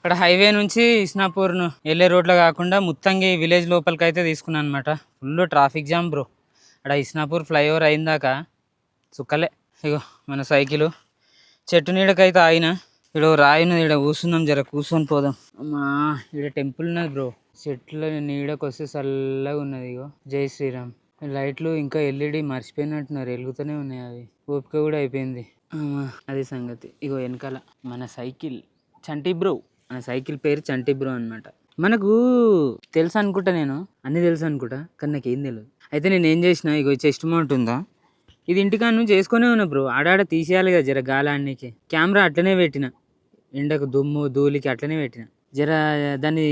ఇక్కడ హైవే నుంచి ఇస్నాపూర్ వెళ్ళే రోడ్లో కాకుండా ముత్తంగి విలేజ్ లోపలికి అయితే తీసుకున్నాను అనమాట. Full traffic jam bro. అక్కడ ఇస్నాపూర్ ఫ్లైఓవర్ అయిందాక చుక్కలే. ఇగో మన సైకిల్ చెట్టు నీడకైతే ఆగిన. ఇక్కడ రాయిన ఇక్కడ కూర్చుందాం, జర కూర్చొని పోదాం. అమ్మా ఇక్కడ టెంపుల్ ఉన్నది బ్రో. చెట్ల నీడకు వస్తే చల్లగా ఉన్నది. ఇగో జై శ్రీరామ్. లైట్లు ఇంకా ఎల్ఈడి మర్చిపోయినట్టున్నారు, వెలుగుతూనే ఉన్నాయి. అవి ఓపిక కూడా అయిపోయింది. అదే సంగతి. ఇగో వెనకాల మన సైకిల్ చంటి బ్రో. మన సైకిల్ పేరు చంటి బ్రో అనమాట. మనకు తెలుసు అనుకుంటా, నేను అన్నీ తెలుసు అనుకుంటా, కానీ నాకు ఏం తెలియదు. అయితే నేను ఏం చేసిన, ఇగో చెస్ట్ మౌంట్ ఉందా, ఇది ఇంటికాడ నుంచి చేసుకునే ఉన్నా బ్రో. ఆడాడ తీసేయాలి కదా జర గాలానికి. కెమెరా అట్లనే పెట్టిన, ఎండకు దుమ్ము ధూళికి అట్లనే పెట్టిన. జర దాన్ని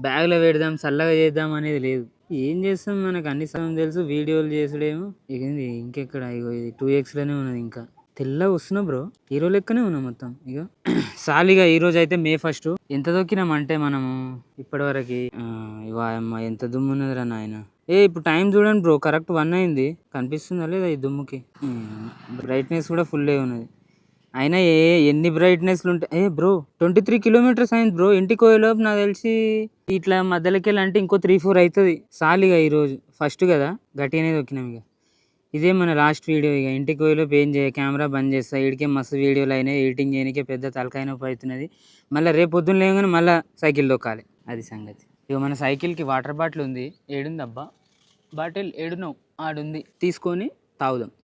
బ్యాగ్లో పెడదాం చల్లగా చేద్దాం అనేది లేదు. ఏం చేస్తాం, మనకు అన్ని సమయం తెలుసు. వీడియోలు చేసుడేమో. ఇక ఇంకెక్కడ, ఇగో ఇది 2xలోనే ఉన్నది. ఇంకా తెల్లగా వస్తున్నా బ్రో. హీరో లెక్కనే ఉన్నా మొత్తం. ఇక సాలిగా ఈరోజు అయితే May 1. ఎంత దొక్కినామంటే మనము ఇప్పటివరకు అమ్మ ఎంత దుమ్ము ఉన్నదిరా నాయన. ఇప్పుడు టైం చూడండి బ్రో, కరెక్ట్ 1 అయింది. కనిపిస్తుందా లేదా ఈ దుమ్ముకి? బ్రైట్నెస్ కూడా ఫుల్ ఉన్నది. అయినా ఎన్ని బ్రైట్నెస్లు ఉంటాయి బ్రో. 23 కిలోమీటర్స్ అయింది బ్రో. ఇంటికి పోయేలోపు నాకు తెలిసి ఇట్లా మధ్యలోకి వెళ్ళంటే ఇంకో 3-4 అవుతుంది. సాలిగా ఈరోజు 1 కదా, గట్టిగానే దొక్కినాం. ఇక ఇదే మన లాస్ట్ వీడియో. ఇక ఇంటికి పోయేలోపు ఏం చేయ, కెమెరా బంద్ చేస్తా. ఇడికే మస్తు వీడియోలు అయినాయి, ఎడిటింగ్ చేయడానికే పెద్ద తలకాయ నొప్పి అవుతున్నది. మళ్ళీ రేపు పొద్దున్న లేగానే మళ్ళీ సైకిల్ దొక్కాలి. అది సంగతి. ఇక మన సైకిల్కి వాటర్ బాటిల్ ఉంది. ఏడుంది అబ్బా బాటిల్? ఏడున్నావు? ఆడుంది, తీసుకొని తాగుదాం.